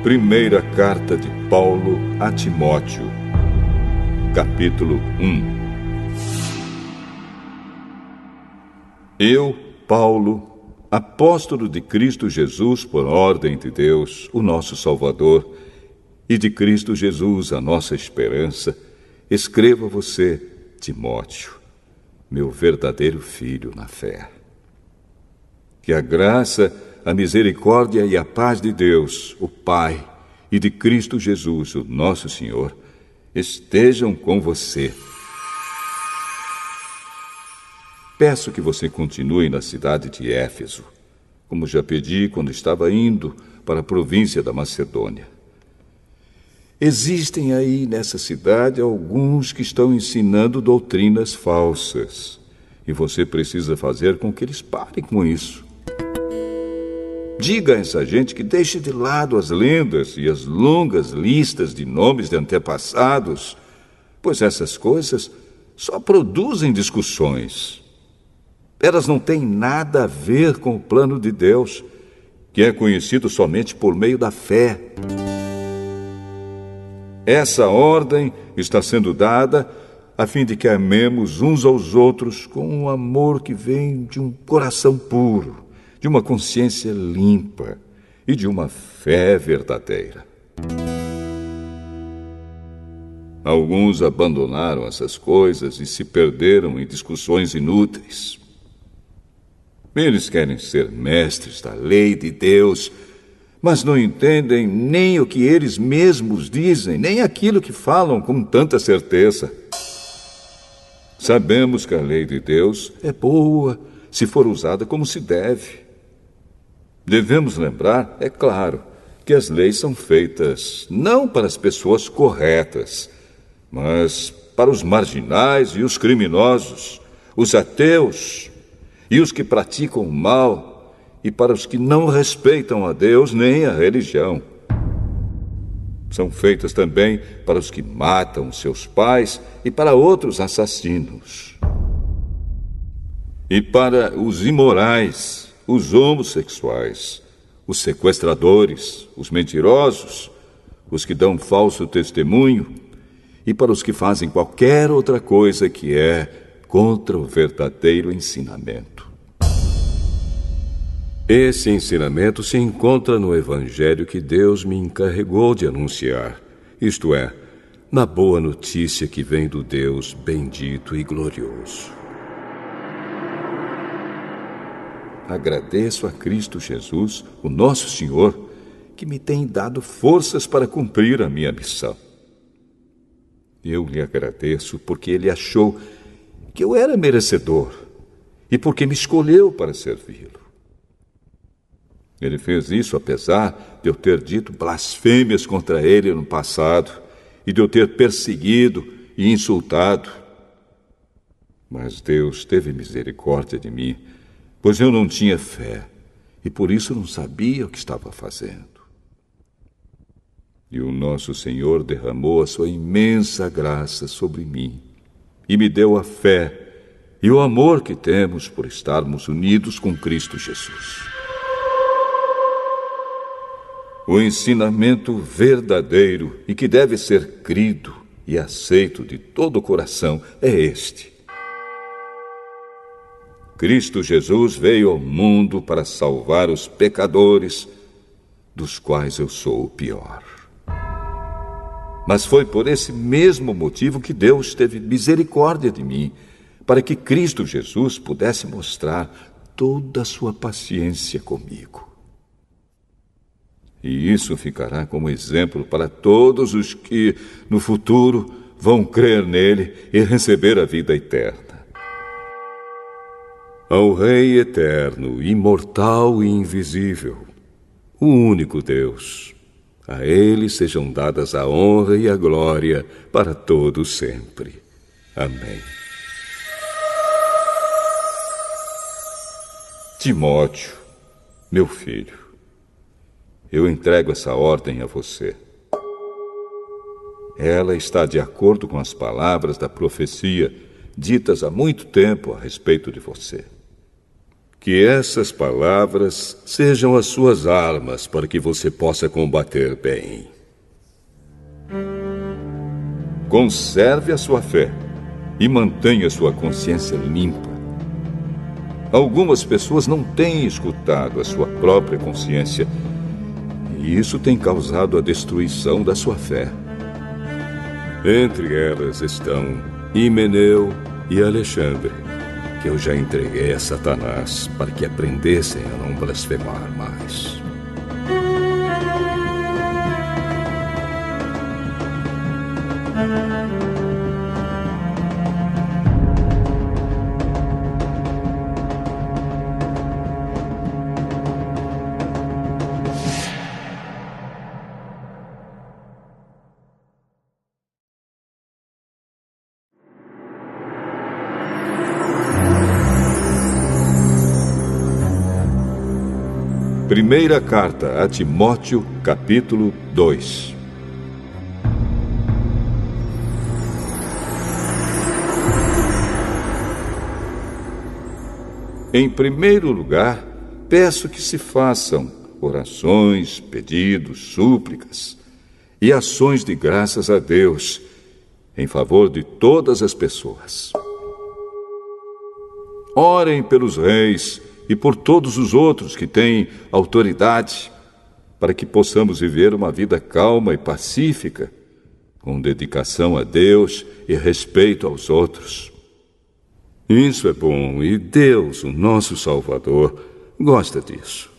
Primeira carta de Paulo a Timóteo, capítulo 1. Eu, Paulo, apóstolo de Cristo Jesus por ordem de Deus, o nosso Salvador, e de Cristo Jesus, a nossa esperança, escrevo a você, Timóteo, meu verdadeiro filho na fé. Que a graça, a misericórdia e a paz de Deus, o Pai, e de Cristo Jesus, o nosso Senhor, estejam com você. Peço que você continue na cidade de Éfeso, como já pedi quando estava indo para a província da Macedônia. Existem aí nessa cidade alguns que estão ensinando doutrinas falsas, e você precisa fazer com que eles parem com isso. Diga a essa gente que deixe de lado as lendas e as longas listas de nomes de antepassados, pois essas coisas só produzem discussões. Elas não têm nada a ver com o plano de Deus, que é conhecido somente por meio da fé. Essa ordem está sendo dada a fim de que amemos uns aos outros com um amor que vem de um coração puro, de uma consciência limpa e de uma fé verdadeira. Alguns abandonaram essas coisas e se perderam em discussões inúteis. Eles querem ser mestres da lei de Deus, mas não entendem nem o que eles mesmos dizem, nem aquilo que falam com tanta certeza. Sabemos que a lei de Deus é boa se for usada como se deve. Devemos lembrar, é claro, que as leis são feitas não para as pessoas corretas, mas para os marginais e os criminosos, os ateus e os que praticam o mal, e para os que não respeitam a Deus nem a religião. São feitas também para os que matam seus pais e para outros assassinos. E para os imorais, os homossexuais, os sequestradores, os mentirosos, os que dão falso testemunho, e para os que fazem qualquer outra coisa que é contra o verdadeiro ensinamento. Esse ensinamento se encontra no Evangelho que Deus me encarregou de anunciar, isto é, na boa notícia que vem do Deus bendito e glorioso. Agradeço a Cristo Jesus, o nosso Senhor, que me tem dado forças para cumprir a minha missão. Eu lhe agradeço porque Ele achou que eu era merecedor e porque me escolheu para servi-lo. Ele fez isso apesar de eu ter dito blasfêmias contra Ele no passado e de eu ter perseguido e insultado. Mas Deus teve misericórdia de mim, pois eu não tinha fé, e por isso não sabia o que estava fazendo. E o nosso Senhor derramou a sua imensa graça sobre mim, e me deu a fé e o amor que temos por estarmos unidos com Cristo Jesus. O ensinamento verdadeiro e que deve ser crido e aceito de todo o coração é este: Cristo Jesus veio ao mundo para salvar os pecadores, dos quais eu sou o pior. Mas foi por esse mesmo motivo que Deus teve misericórdia de mim, para que Cristo Jesus pudesse mostrar toda a sua paciência comigo. E isso ficará como exemplo para todos os que, no futuro, vão crer nele e receber a vida eterna. Ao Rei eterno, imortal e invisível, o único Deus, a Ele sejam dadas a honra e a glória para todos sempre. Amém. Timóteo, meu filho, eu entrego essa ordem a você. Ela está de acordo com as palavras da profecia ditas há muito tempo a respeito de você. Que essas palavras sejam as suas armas para que você possa combater bem. Conserve a sua fé e mantenha sua consciência limpa. Algumas pessoas não têm escutado a sua própria consciência e isso tem causado a destruição da sua fé. Entre elas estão Himeneu e Alexandre, que eu já entreguei a Satanás para que aprendessem a não blasfemar mais. Primeira carta a Timóteo, capítulo 2. Em primeiro lugar, peço que se façam orações, pedidos, súplicas e ações de graças a Deus em favor de todas as pessoas. Orem pelos reis e por todos os outros que têm autoridade, para que possamos viver uma vida calma e pacífica, com dedicação a Deus e respeito aos outros. Isso é bom e Deus, o nosso Salvador, gosta disso.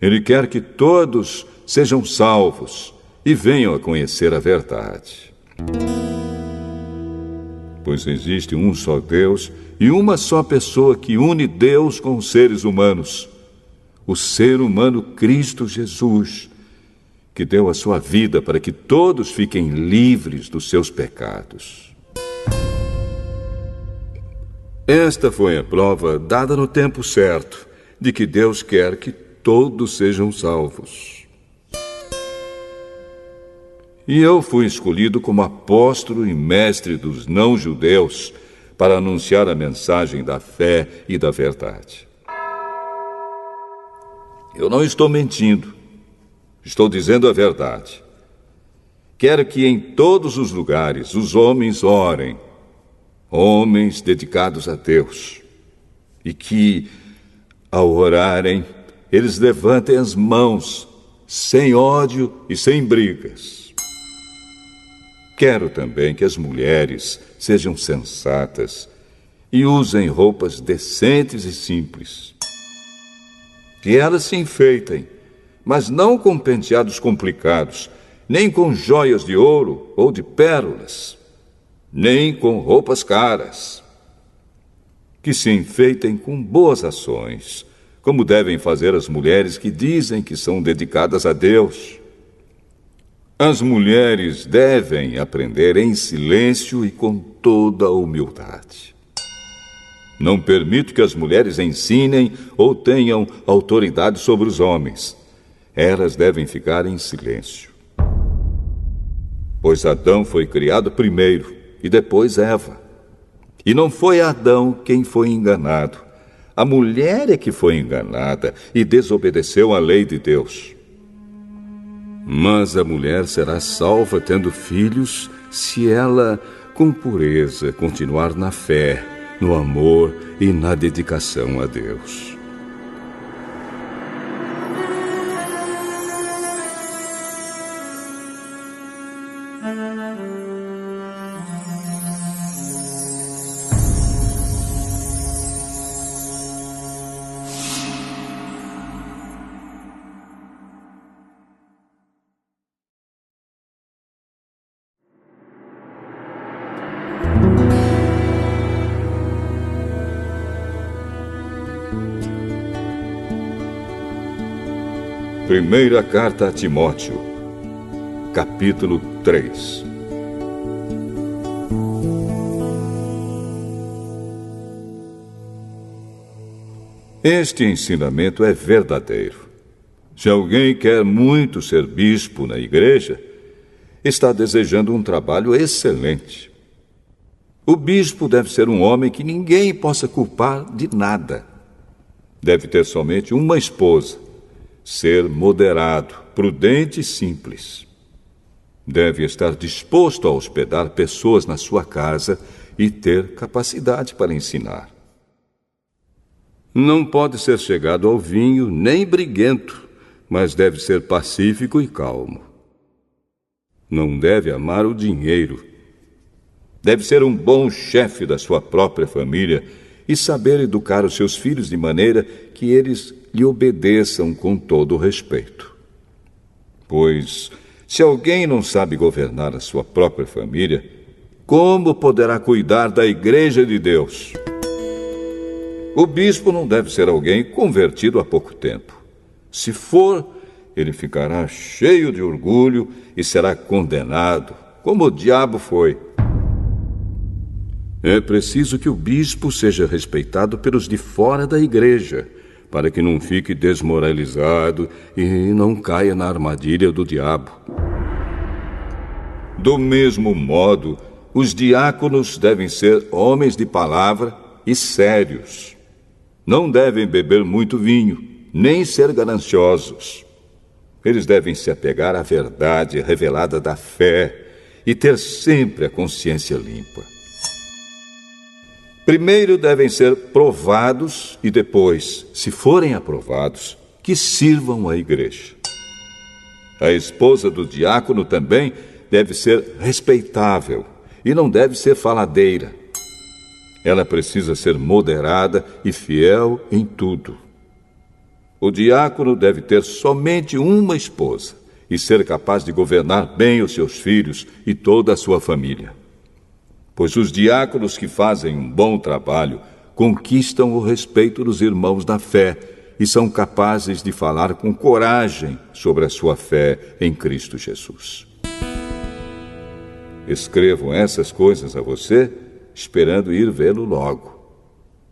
Ele quer que todos sejam salvos e venham a conhecer a verdade. Pois existe um só Deus e uma só pessoa que une Deus com os seres humanos, o ser humano Cristo Jesus, que deu a sua vida para que todos fiquem livres dos seus pecados. Esta foi a prova dada no tempo certo de que Deus quer que todos sejam salvos. E eu fui escolhido como apóstolo e mestre dos não-judeus para anunciar a mensagem da fé e da verdade. Eu não estou mentindo, estou dizendo a verdade. Quero que em todos os lugares os homens orem, homens dedicados a Deus, e que, ao orarem, eles levantem as mãos, sem ódio e sem brigas. Quero também que as mulheres sejam sensatas e usem roupas decentes e simples. Que elas se enfeitem, mas não com penteados complicados, nem com joias de ouro ou de pérolas, nem com roupas caras. Que se enfeitem com boas ações, como devem fazer as mulheres que dizem que são dedicadas a Deus. As mulheres devem aprender em silêncio e com toda a humildade. Não permito que as mulheres ensinem ou tenham autoridade sobre os homens. Elas devem ficar em silêncio. Pois Adão foi criado primeiro e depois Eva. E não foi Adão quem foi enganado. A mulher é que foi enganada e desobedeceu à lei de Deus. Mas a mulher será salva tendo filhos se ela, com pureza, continuar na fé, no amor e na dedicação a Deus. Primeira carta a Timóteo, capítulo 3. Este ensinamento é verdadeiro. Se alguém quer muito ser bispo na igreja, está desejando um trabalho excelente. O bispo deve ser um homem que ninguém possa culpar de nada. deve ter somente uma esposa, ser moderado, prudente e simples. Deve estar disposto a hospedar pessoas na sua casa e ter capacidade para ensinar. Não pode ser chegado ao vinho nem briguento, mas deve ser pacífico e calmo. Não deve amar o dinheiro. Deve ser um bom chefe da sua própria família e saber educar os seus filhos de maneira que eles lhe obedeçam com todo o respeito. Pois, se alguém não sabe governar a sua própria família, como poderá cuidar da Igreja de Deus? O bispo não deve ser alguém convertido há pouco tempo. Se for, ele ficará cheio de orgulho e será condenado, como o diabo foi. É preciso que o bispo seja respeitado pelos de fora da igreja, para que não fique desmoralizado e não caia na armadilha do diabo. Do mesmo modo, os diáconos devem ser homens de palavra e sérios. Não devem beber muito vinho, nem ser gananciosos. Eles devem se apegar à verdade revelada da fé e ter sempre a consciência limpa. Primeiro devem ser provados e depois, se forem aprovados, que sirvam à igreja. A esposa do diácono também deve ser respeitável e não deve ser faladeira. Ela precisa ser moderada e fiel em tudo. O diácono deve ter somente uma esposa e ser capaz de governar bem os seus filhos e toda a sua família. Pois os diáconos que fazem um bom trabalho conquistam o respeito dos irmãos da fé e são capazes de falar com coragem sobre a sua fé em Cristo Jesus. Escrevo essas coisas a você, esperando ir vê-lo logo.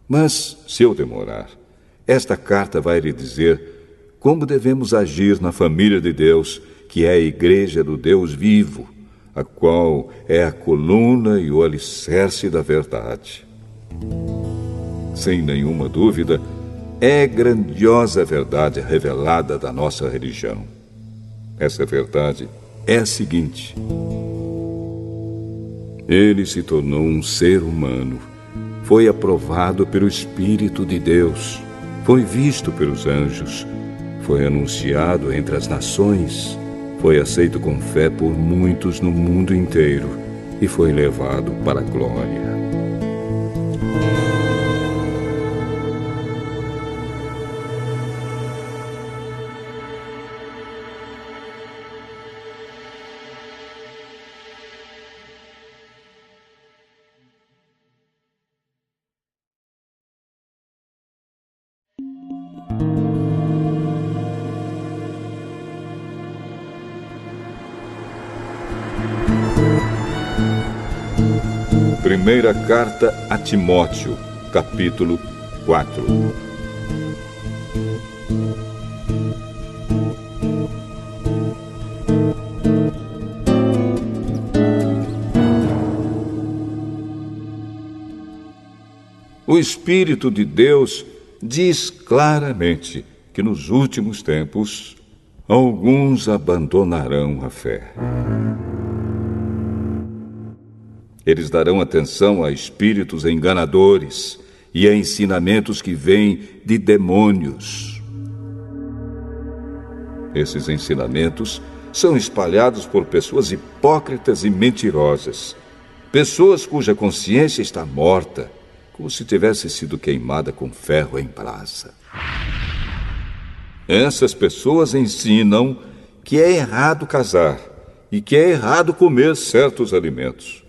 Mas, se eu demorar, esta carta vai lhe dizer como devemos agir na família de Deus, que é a igreja do Deus vivo, a qual é a coluna e o alicerce da verdade. Sem nenhuma dúvida, é grandiosa a verdade revelada da nossa religião. Essa verdade é a seguinte: ele se tornou um ser humano, foi aprovado pelo Espírito de Deus, foi visto pelos anjos, foi anunciado entre as nações, foi aceito com fé por muitos no mundo inteiro e foi levado para a glória. Primeira carta a Timóteo, capítulo 4. O Espírito de Deus diz claramente que nos últimos tempos alguns abandonarão a fé. Eles darão atenção a espíritos enganadores e a ensinamentos que vêm de demônios. Esses ensinamentos são espalhados por pessoas hipócritas e mentirosas, pessoas cuja consciência está morta, como se tivesse sido queimada com ferro em brasa. Essas pessoas ensinam que é errado casar e que é errado comer certos alimentos.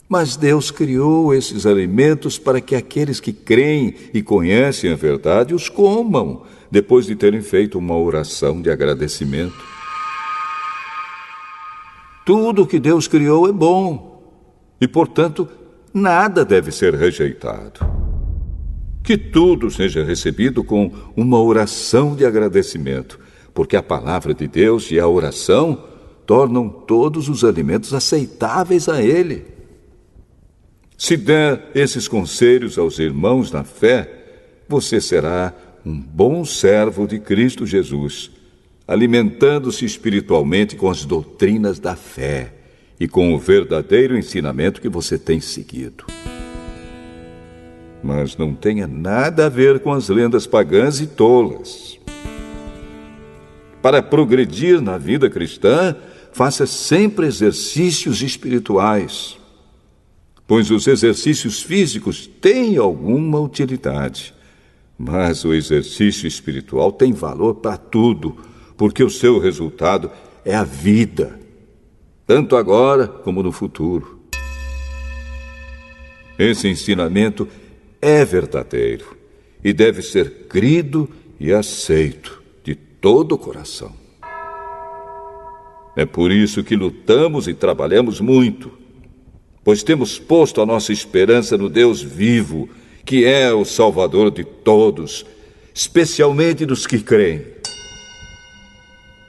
Mas Deus criou esses alimentos para que aqueles que creem e conhecem a verdade os comam, depois de terem feito uma oração de agradecimento. Tudo o que Deus criou é bom e, portanto, nada deve ser rejeitado. Que tudo seja recebido com uma oração de agradecimento, porque a palavra de Deus e a oração tornam todos os alimentos aceitáveis a Ele. Se der esses conselhos aos irmãos na fé, você será um bom servo de Cristo Jesus, alimentando-se espiritualmente com as doutrinas da fé e com o verdadeiro ensinamento que você tem seguido. Mas não tenha nada a ver com as lendas pagãs e tolas. Para progredir na vida cristã, faça sempre exercícios espirituais, pois os exercícios físicos têm alguma utilidade, mas o exercício espiritual tem valor para tudo, porque o seu resultado é a vida, tanto agora como no futuro. Esse ensinamento é verdadeiro e deve ser crido e aceito de todo o coração. É por isso que lutamos e trabalhamos muito, pois temos posto a nossa esperança no Deus vivo, que é o Salvador de todos, especialmente dos que creem.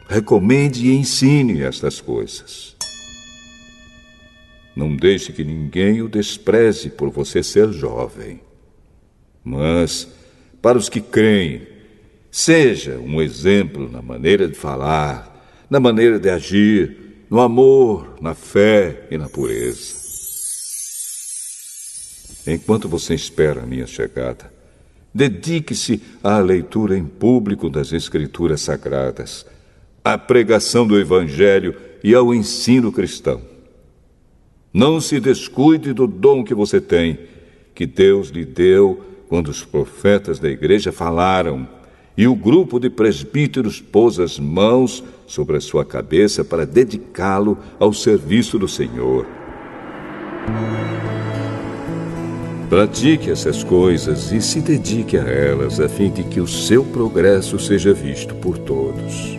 Recomende e ensine estas coisas. Não deixe que ninguém o despreze por você ser jovem. Mas, para os que creem, seja um exemplo na maneira de falar, na maneira de agir, no amor, na fé e na pureza. Enquanto você espera a minha chegada, dedique-se à leitura em público das Escrituras Sagradas, à pregação do Evangelho e ao ensino cristão. Não se descuide do dom que você tem, que Deus lhe deu quando os profetas da igreja falaram e o grupo de presbíteros pôs as mãos sobre a sua cabeça para dedicá-lo ao serviço do Senhor. Pratique essas coisas e se dedique a elas, a fim de que o seu progresso seja visto por todos.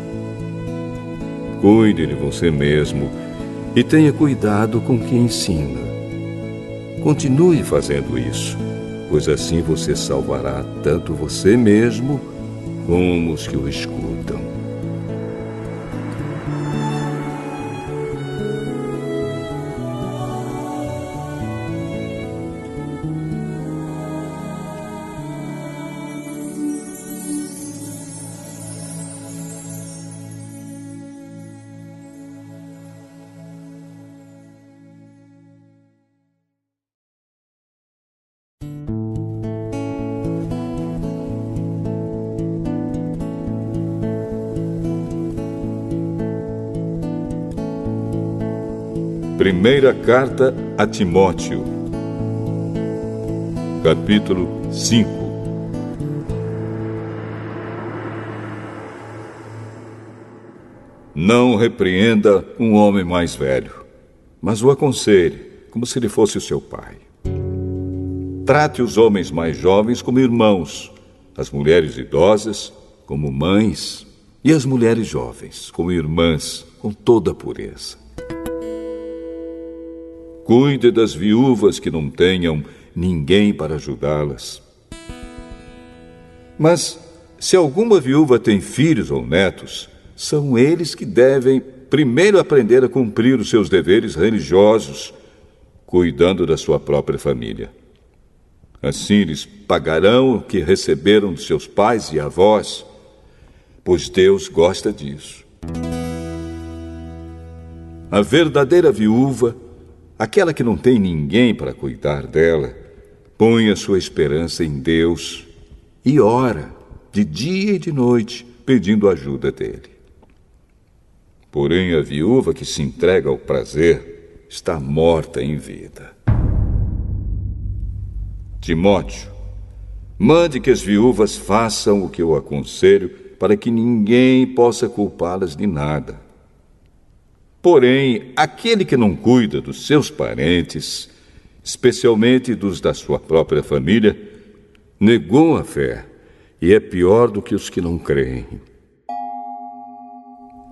Cuide de você mesmo e tenha cuidado com quem ensina. Continue fazendo isso, pois assim você salvará tanto você mesmo como os que o escutam. Primeira carta a Timóteo, capítulo 5. Não repreenda um homem mais velho, mas o aconselhe, como se ele fosse o seu pai. Trate os homens mais jovens como irmãos, as mulheres idosas como mães e as mulheres jovens como irmãs, com toda a pureza. Cuide das viúvas que não tenham ninguém para ajudá-las. Mas, se alguma viúva tem filhos ou netos, são eles que devem primeiro aprender a cumprir os seus deveres religiosos, cuidando da sua própria família. Assim eles pagarão o que receberam de seus pais e avós, pois Deus gosta disso. A verdadeira viúva, aquela que não tem ninguém para cuidar dela, põe a sua esperança em Deus e ora de dia e de noite, pedindo ajuda dele. Porém, a viúva que se entrega ao prazer está morta em vida. Timóteo, mande que as viúvas façam o que eu aconselho, para que ninguém possa culpá-las de nada. Porém, aquele que não cuida dos seus parentes, especialmente dos da sua própria família, negou a fé e é pior do que os que não creem.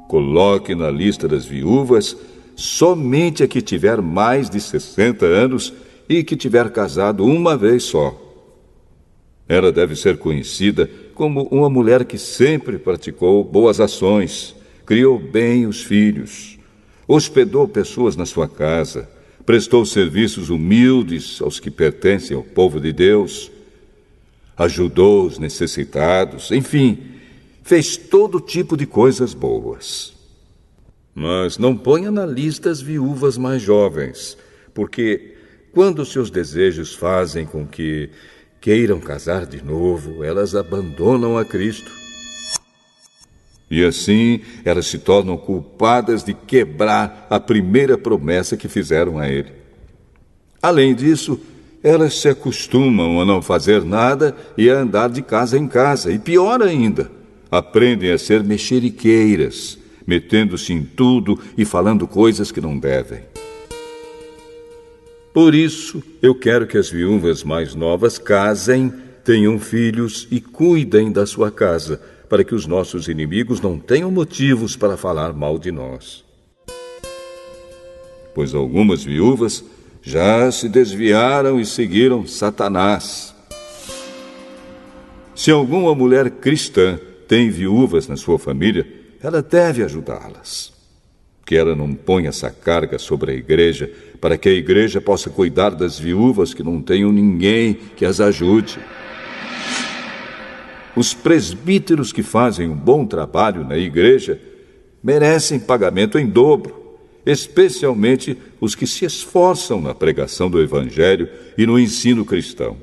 Coloque na lista das viúvas somente a que tiver mais de 60 anos e que tiver casado uma vez só. Ela deve ser conhecida como uma mulher que sempre praticou boas ações, criou bem os filhos, hospedou pessoas na sua casa, prestou serviços humildes aos que pertencem ao povo de Deus. ajudou os necessitados, enfim, fez todo tipo de coisas boas. Mas não ponha na lista as viúvas mais jovens, porque quando seus desejos fazem com que queiram casar de novo, elas abandonam a Cristo. E assim elas se tornam culpadas de quebrar a primeira promessa que fizeram a Ele. Além disso, elas se acostumam a não fazer nada e a andar de casa em casa. E pior ainda, aprendem a ser mexeriqueiras, metendo-se em tudo e falando coisas que não devem. Por isso, eu quero que as viúvas mais novas casem, tenham filhos e cuidem da sua casa, para que os nossos inimigos não tenham motivos para falar mal de nós. Pois algumas viúvas já se desviaram e seguiram Satanás. Se alguma mulher cristã tem viúvas na sua família, ela deve ajudá-las. Que ela não ponha essa carga sobre a igreja, para que a igreja possa cuidar das viúvas que não tenham ninguém que as ajude. Os presbíteros que fazem um bom trabalho na igreja merecem pagamento em dobro, especialmente os que se esforçam na pregação do Evangelho e no ensino cristão.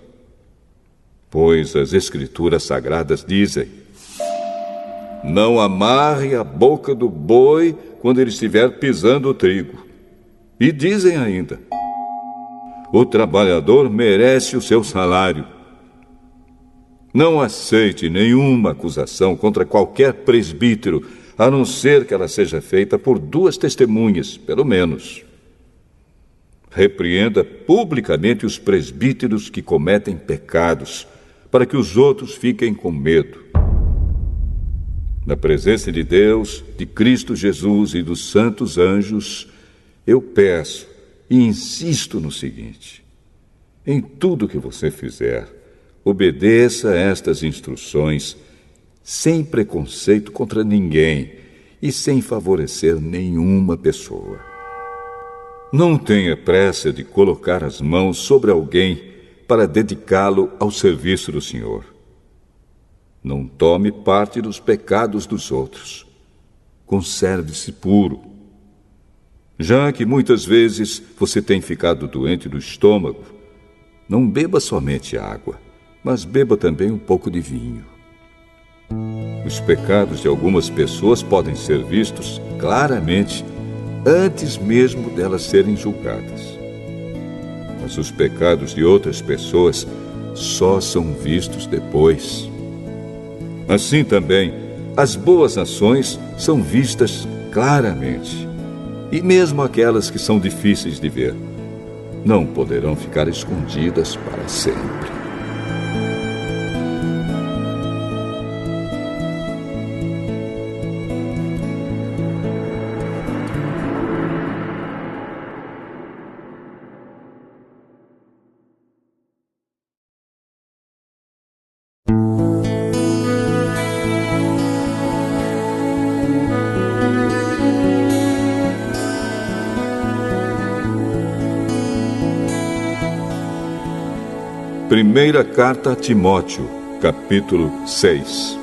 Pois as Escrituras Sagradas dizem: não amarre a boca do boi quando ele estiver pisando o trigo. E dizem ainda: o trabalhador merece o seu salário. Não aceite nenhuma acusação contra qualquer presbítero, a não ser que ela seja feita por 2 testemunhas, pelo menos. Repreenda publicamente os presbíteros que cometem pecados, para que os outros fiquem com medo. Na presença de Deus, de Cristo Jesus e dos santos anjos, eu peço e insisto no seguinte: em tudo que você fizer, obedeça a estas instruções, sem preconceito contra ninguém e sem favorecer nenhuma pessoa. Não tenha pressa de colocar as mãos sobre alguém para dedicá-lo ao serviço do Senhor. Não tome parte dos pecados dos outros. Conserve-se puro. Já que muitas vezes você tem ficado doente do estômago, não beba somente água, mas beba também um pouco de vinho. Os pecados de algumas pessoas podem ser vistos claramente antes mesmo delas serem julgadas. Mas os pecados de outras pessoas só são vistos depois. Assim também, as boas ações são vistas claramente. E mesmo aquelas que são difíceis de ver, não poderão ficar escondidas para sempre. Primeira carta a Timóteo, capítulo 6.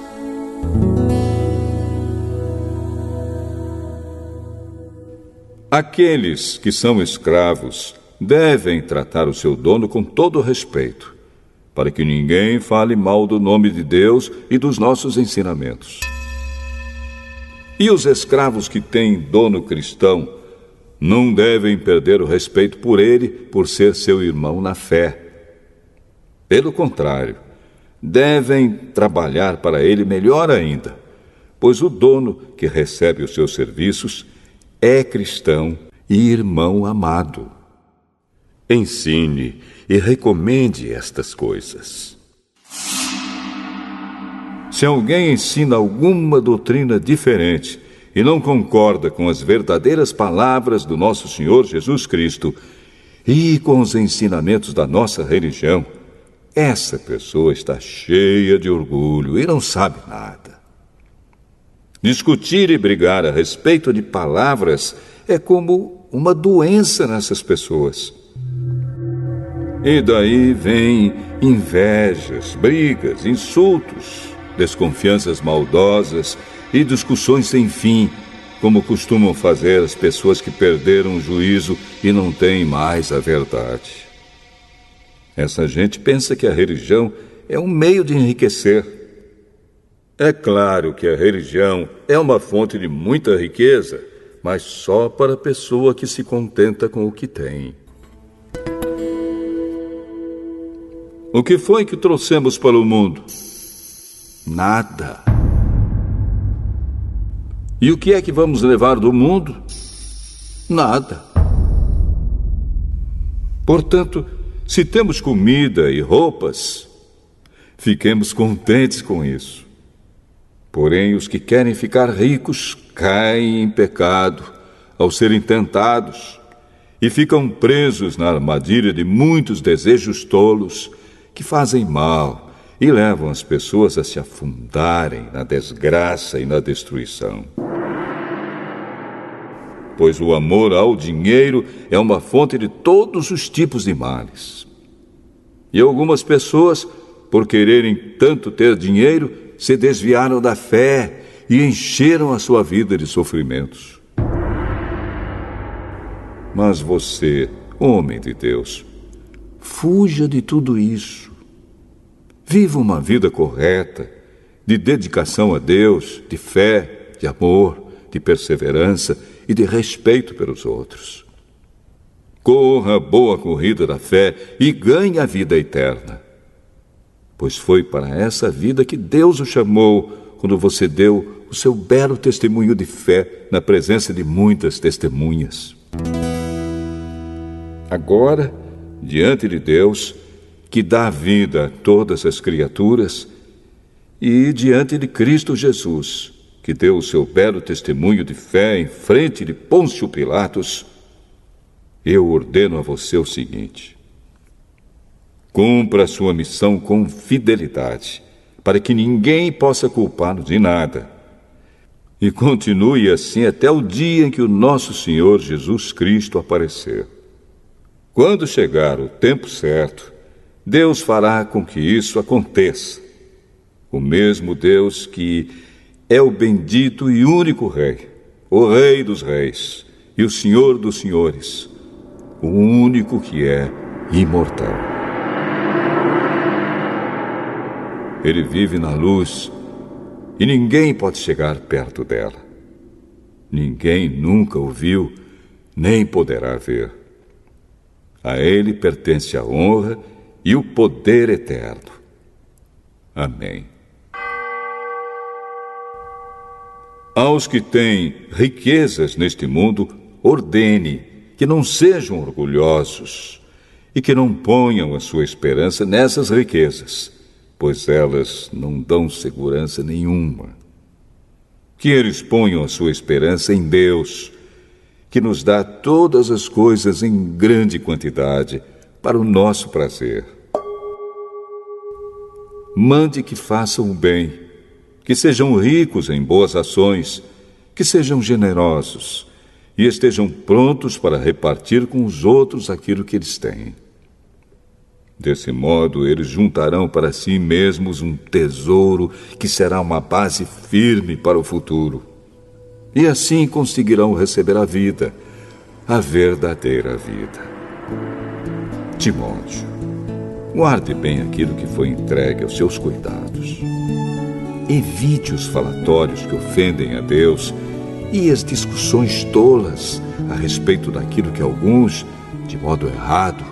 Aqueles que são escravos devem tratar o seu dono com todo respeito, para que ninguém fale mal do nome de Deus e dos nossos ensinamentos. E os escravos que têm dono cristão não devem perder o respeito por ele, por ser seu irmão na fé. Pelo contrário, devem trabalhar para ele melhor ainda, pois o dono que recebe os seus serviços é cristão e irmão amado. Ensine e recomende estas coisas. Se alguém ensina alguma doutrina diferente e não concorda com as verdadeiras palavras do nosso Senhor Jesus Cristo e com os ensinamentos da nossa religião, essa pessoa está cheia de orgulho e não sabe nada. Discutir e brigar a respeito de palavras é como uma doença nessas pessoas. E daí vêm invejas, brigas, insultos, desconfianças maldosas e discussões sem fim, como costumam fazer as pessoas que perderam o juízo e não têm mais a verdade. Essa gente pensa que a religião é um meio de enriquecer. É claro que a religião é uma fonte de muita riqueza, mas só para a pessoa que se contenta com o que tem. O que foi que trouxemos para o mundo? Nada. E o que é que vamos levar do mundo? Nada. Portanto, se temos comida e roupas, fiquemos contentes com isso. Porém, os que querem ficar ricos caem em pecado ao serem tentados e ficam presos na armadilha de muitos desejos tolos que fazem mal e levam as pessoas a se afundarem na desgraça e na destruição. Pois o amor ao dinheiro é uma fonte de todos os tipos de males. E algumas pessoas, por quererem tanto ter dinheiro, se desviaram da fé e encheram a sua vida de sofrimentos. Mas você, homem de Deus, fuja de tudo isso. Viva uma vida correta, de dedicação a Deus, de fé, de amor, de perseverança e de respeito pelos outros. Corra a boa corrida da fé e ganhe a vida eterna. Pois foi para essa vida que Deus o chamou quando você deu o seu belo testemunho de fé na presença de muitas testemunhas. Agora, diante de Deus, que dá vida a todas as criaturas, e diante de Cristo Jesus, que deu o seu belo testemunho de fé em frente de Pôncio Pilatos, eu ordeno a você o seguinte: cumpra a sua missão com fidelidade, para que ninguém possa culpá-lo de nada. E continue assim até o dia em que o nosso Senhor Jesus Cristo aparecer. Quando chegar o tempo certo, Deus fará com que isso aconteça. O mesmo Deus que é o bendito e único Rei, o Rei dos Reis e o Senhor dos Senhores, o único que é imortal. Ele vive na luz e ninguém pode chegar perto dela. Ninguém nunca o viu, nem poderá ver. A ele pertence a honra e o poder eterno. Amém. Aos que têm riquezas neste mundo, ordene que não sejam orgulhosos e que não ponham a sua esperança nessas riquezas, pois elas não dão segurança nenhuma. Que eles ponham a sua esperança em Deus, que nos dá todas as coisas em grande quantidade para o nosso prazer. Mande que façam o bem, que sejam ricos em boas ações, que sejam generosos e estejam prontos para repartir com os outros aquilo que eles têm. Desse modo, eles juntarão para si mesmos um tesouro que será uma base firme para o futuro. E assim conseguirão receber a vida, a verdadeira vida. Timóteo, guarde bem aquilo que foi entregue aos seus cuidados. Evite os falatórios que ofendem a Deus e as discussões tolas a respeito daquilo que alguns, de modo errado,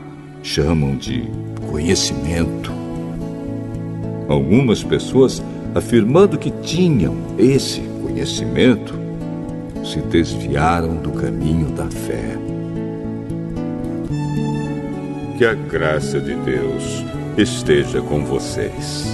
chamam de conhecimento. Algumas pessoas, afirmando que tinham esse conhecimento, se desviaram do caminho da fé. Que a graça de Deus esteja com vocês.